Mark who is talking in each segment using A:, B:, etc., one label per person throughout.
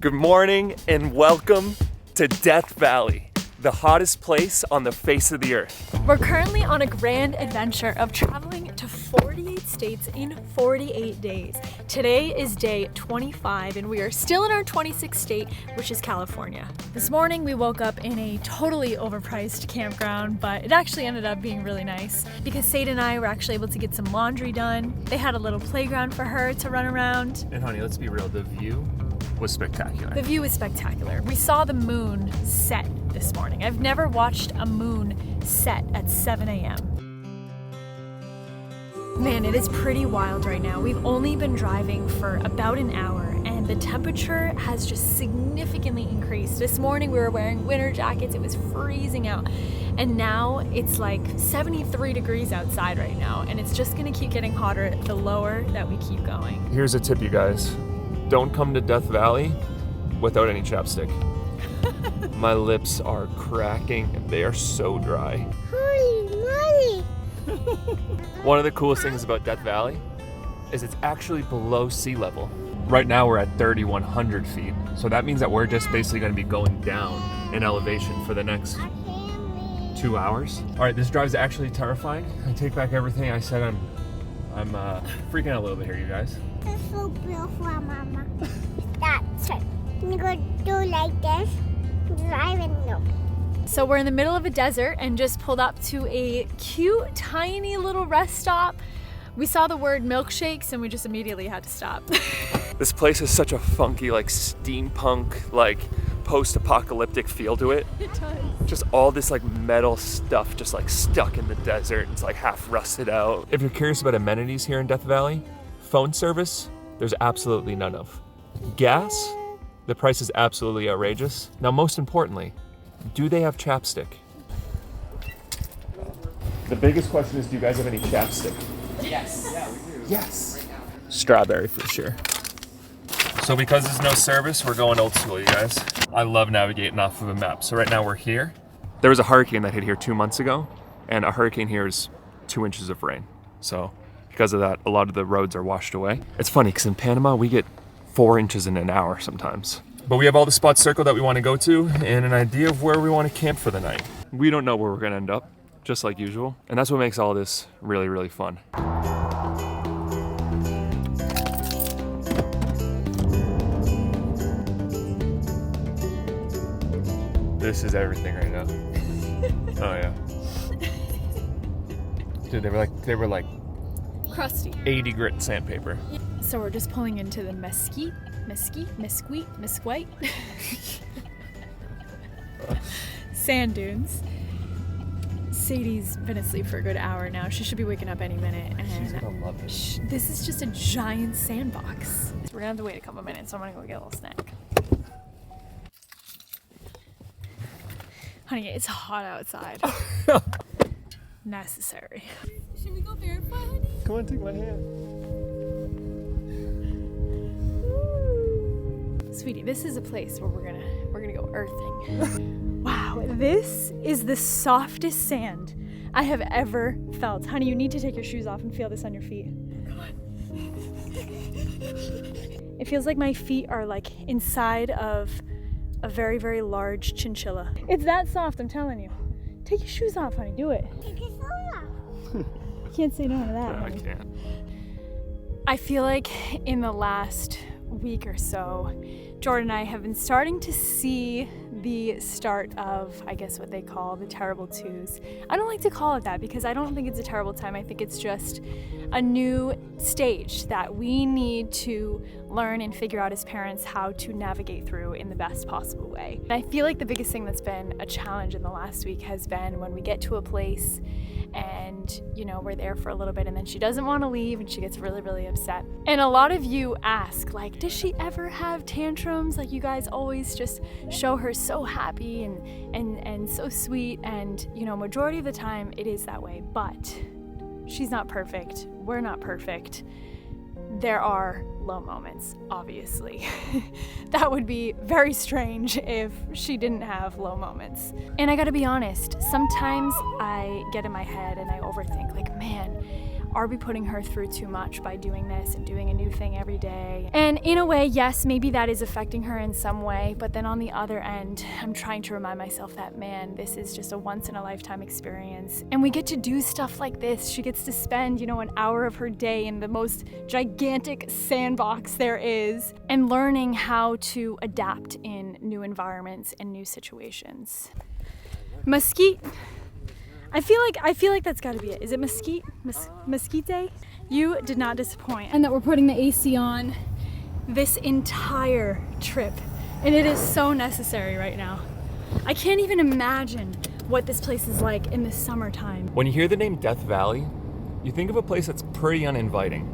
A: Good morning and welcome to Death Valley, the hottest place on the face of the earth.
B: We're currently on a grand adventure of traveling to 48 states in 48 days. Today is day 25 and we are still in our 26th state, which is California. This morning we woke up in a totally overpriced campground, but it actually ended up being really nice because Sade and I were actually able to get some laundry done. They had a little playground for her to run around.
A: And honey, let's be real, the view was spectacular.
B: The view was spectacular. We saw the moon set this morning. I've never watched a moon set at 7 a.m. Man, it is pretty wild right now. We've only been driving for about an hour and the temperature has just significantly increased. This morning we were wearing winter jackets, it was freezing out. And now it's like 73 degrees outside right now and it's just gonna keep getting hotter the lower that we keep going.
A: Here's a tip, you guys. Don't come to Death Valley without any chapstick. My lips are cracking and they are so dry.
C: Holy moly!
A: One of the coolest things about Death Valley is it's actually below sea level. Right now we're at 3,100 feet. So that means that we're just basically gonna be going down in elevation for the next 2 hours. All right, this drive's actually terrifying. I take back everything I said. I'm freaking out a little bit here, you guys.
C: It's so beautiful, Mama. That's it. I'm gonna do like this, drive and go.
B: So we're in the middle of a desert and just pulled up to a cute, tiny little rest stop. We saw the word milkshakes and we just immediately had to stop.
A: This place has such a funky, like steampunk, like post-apocalyptic feel to it.
B: It does.
A: Just all this like metal stuff just like stuck in the desert. It's like half rusted out. If you're curious about amenities here in Death Valley, phone service, there's absolutely none of. Gas, the price is absolutely outrageous. Now, most importantly, do they have chapstick? The biggest question is, do you guys have any chapstick?
D: Yes. Yeah, we do.
A: Yes. Strawberry for sure. So because there's no service, we're going old school, you guys. I love navigating off of a map. So right now we're here. There was a hurricane that hit here 2 months ago, and a hurricane here is 2 inches of rain. So because of that, a lot of the roads are washed away. It's funny, because in Panama, we get 4 inches in an hour sometimes. But we have all the spots circled that we want to go to and an idea of where we want to camp for the night. We don't know where we're going to end up, just like usual. And that's what makes all this really, really fun. This is everything right now. Oh yeah. Dude, they were like
B: Crusty.
A: 80 grit sandpaper.
B: So we're just pulling into the mesquite sand dunes. Sadie's been asleep for a good hour now. She should be waking up any minute. And
A: She's gonna love it.
B: This is just a giant sandbox. So we're gonna have to wait a couple minutes, so I'm gonna go get a little snack. Honey, it's hot outside. Necessary. Should we go barefoot, honey?
A: Come on, take my hand.
B: Sweetie, this is a place where we're gonna go earthing. Wow, this is the softest sand I have ever felt. Honey, you need to take your shoes off and feel this on your feet. Come on. It feels like my feet are like inside of a very, very large chinchilla. It's that soft, I'm telling you. Take your shoes off, honey, do it.
C: Take your shoes off.
B: You can't say no to that,
A: Yeah, I
B: honey.
A: can't.
B: I feel like in the last week or so, Jordan and I have been starting to see the start of, I guess, what they call the terrible twos. I don't like to call it that because I don't think it's a terrible time. I think it's just a new stage that we need to learn and figure out as parents how to navigate through in the best possible way. And I feel like the biggest thing that's been a challenge in the last week has been when we get to a place and, you know, we're there for a little bit and then she doesn't want to leave and she gets really, really upset. And a lot of you ask, like, does she ever have tantrums? Like, you guys always just show her so happy and so sweet. And, you know, majority of the time it is that way, but she's not perfect. We're not perfect. There are low moments, obviously. That would be very strange if she didn't have low moments. And I gotta be honest, sometimes I get in my head and I overthink, like, man, are we putting her through too much by doing this and doing a new thing every day? And in a way, yes, maybe that is affecting her in some way, but then on the other end, I'm trying to remind myself that, man, this is just a once in a lifetime experience. And we get to do stuff like this. She gets to spend, you know, an hour of her day in the most gigantic sandbox there is and learning how to adapt in new environments and new situations. Mesquite. I feel like that's gotta be it. Is it mesquite? Mesquite? You did not disappoint. And that we're putting the AC on this entire trip. And it is so necessary right now. I can't even imagine what this place is like in the summertime.
A: When you hear the name Death Valley, you think of a place that's pretty uninviting.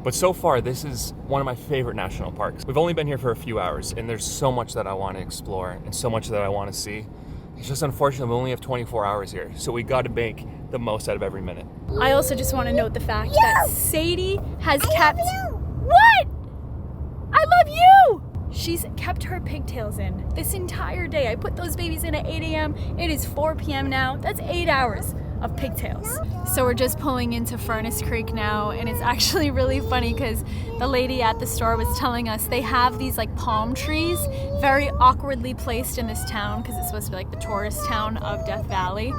A: But so far, this is one of my favorite national parks. We've only been here for a few hours, and there's so much that I want to explore and so much that I want to see. It's just unfortunate we only have 24 hours here, so we got to make the most out of every minute.
B: I also just want to note the fact that Sadie has kept...
C: love you.
B: What? I love you! She's kept her pigtails in this entire day. I put those babies in at 8 a.m. It is 4 p.m. now. That's 8 hours of pigtails. So we're just pulling into Furnace Creek now, and it's actually really funny because the lady at the store was telling us they have these like palm trees very awkwardly placed in this town because it's supposed to be like the tourist town of Death Valley.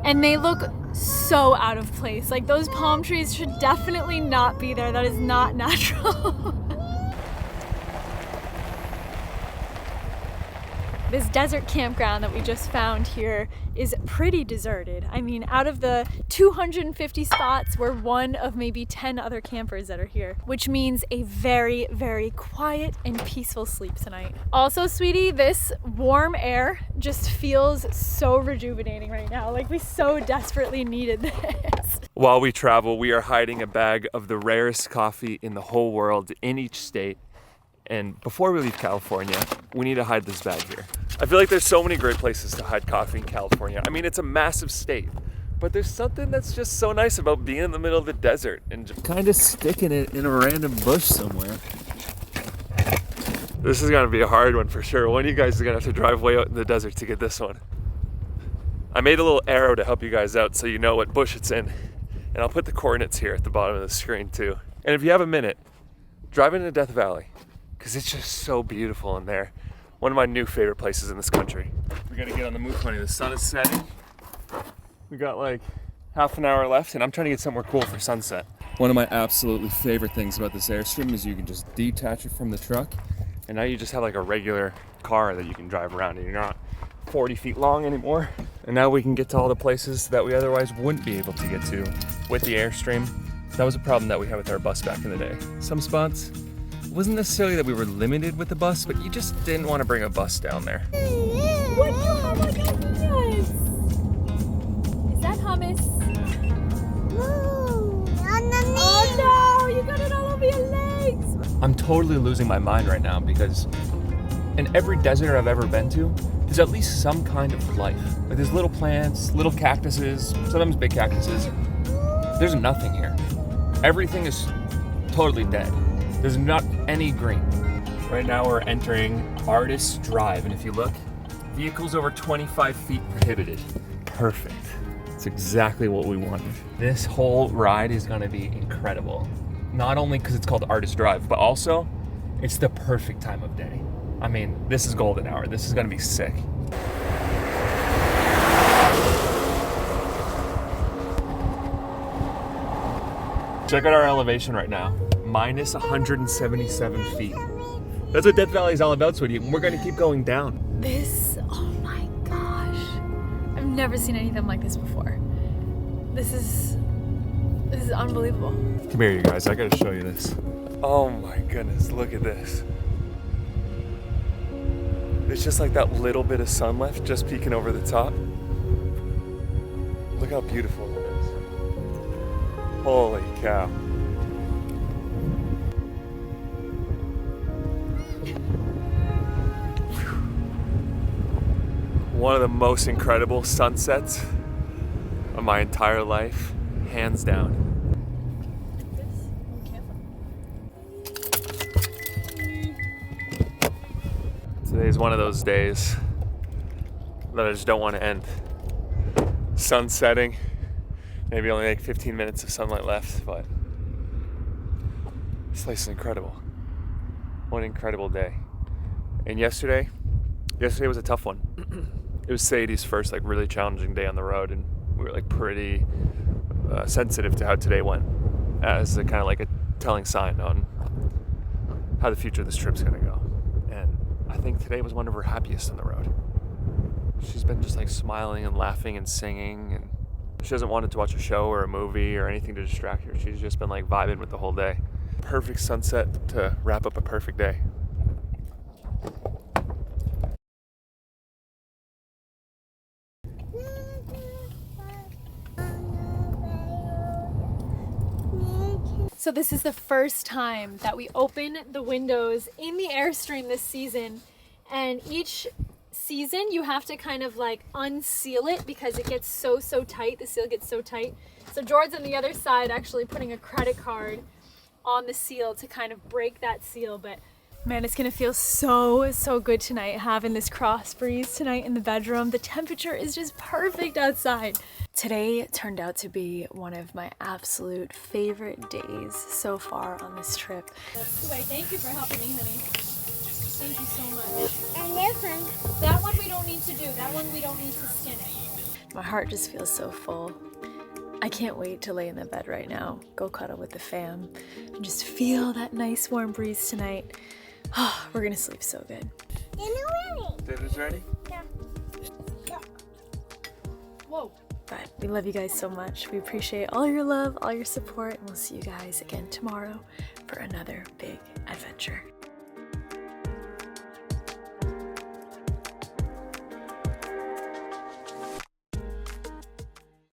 B: And they look so out of place. Like those palm trees should definitely not be there. That is not natural. This desert campground that we just found here is pretty deserted. I mean, out of the 250 spots, we're one of maybe 10 other campers that are here, which means a very, very quiet and peaceful sleep tonight. Also, sweetie, this warm air just feels so rejuvenating right now. Like we so desperately needed this.
A: While we travel, we are hiding a bag of the rarest coffee in the whole world in each state. And before we leave California, we need to hide this bag here. I feel like there's so many great places to hide coffee in California. I mean, it's a massive state, but there's something that's just so nice about being in the middle of the desert and just
E: Kind of sticking it in a random bush somewhere.
A: This is gonna be a hard one for sure. One of you guys is gonna have to drive way out in the desert to get this one. I made a little arrow to help you guys out so you know what bush it's in. And I'll put the coordinates here at the bottom of the screen too. And if you have a minute, drive into Death Valley, because it's just so beautiful in there. One of my new favorite places in this country. We gotta get on the move, honey. The sun is setting. We got like half an hour left, and I'm trying to get somewhere cool for sunset.
E: One of my absolutely favorite things about this Airstream is you can just detach it from the truck.
A: And now you just have like a regular car that you can drive around, and you're not 40 feet long anymore. And now we can get to all the places that we otherwise wouldn't be able to get to with the Airstream. That was a problem that we had with our bus back in the day. Some spots, it wasn't necessarily that we were limited with the bus, but you just didn't want to bring a bus down there.
B: What do you have on your hands? Is that hummus?
C: Ooh, underneath.
B: Oh no, you got it all over your legs.
A: I'm totally losing my mind right now because in every desert I've ever been to, there's at least some kind of life. Like there's little plants, little cactuses, sometimes big cactuses. There's nothing here. Everything is totally dead. There's not any green. Right now we're entering Artist Drive, and if you look, vehicles over 25 feet prohibited. Perfect. It's exactly what we wanted. This whole ride is gonna be incredible. Not only because it's called Artist Drive, but also it's the perfect time of day. I mean, this is golden hour. This is gonna be sick. Check out our elevation right now. Minus 177 feet. That's what Death Valley is all about, sweetie. We're gonna keep going down.
B: This, oh my gosh. I've never seen anything like this before. This is unbelievable.
A: Come here, you guys. I gotta show you this. Oh my goodness, look at this. It's just like that little bit of sun left just peeking over the top. Look how beautiful it is. Holy cow. One of the most incredible sunsets of my entire life, hands down. Today's one of those days that I just don't want to end. Sun setting, Maybe only like 15 minutes of sunlight left, but this place is incredible. What an incredible day. And yesterday was a tough one. It was Sadie's first like really challenging day on the road, and we were like pretty sensitive to how today went, as a kind of like a telling sign on how the future of this trip's gonna go. And I think today was one of her happiest on the road. She's been just like smiling and laughing and singing, and she hasn't wanted to watch a show or a movie or anything to distract her. She's just been like vibing with the whole day. Perfect sunset to wrap up a perfect day.
B: So this is the first time that we open the windows in the Airstream this season, and each season you have to kind of like unseal it because it gets so tight. The seal gets so tight. So George's on the other side actually putting a credit card on the seal to kind of break that seal. But man, it's gonna feel so good tonight, having this cross breeze tonight in the bedroom. The temperature is just perfect outside. Today turned out to be one of my absolute favorite days so far on this trip. Wait, thank you for helping me, honey. Thank you so much.
C: And this one.
B: That one we don't need to do. That one we don't need to skin it. My heart just feels so full. I can't wait to lay in the bed right now, go cuddle with the fam, and just feel that nice warm breeze tonight. Oh, we're gonna sleep so good.
C: Dinner ready?
A: Dinner's ready?
C: Yeah.
B: Whoa. But we love you guys so much. We appreciate all your love, all your support, and we'll see you guys again tomorrow for another big adventure.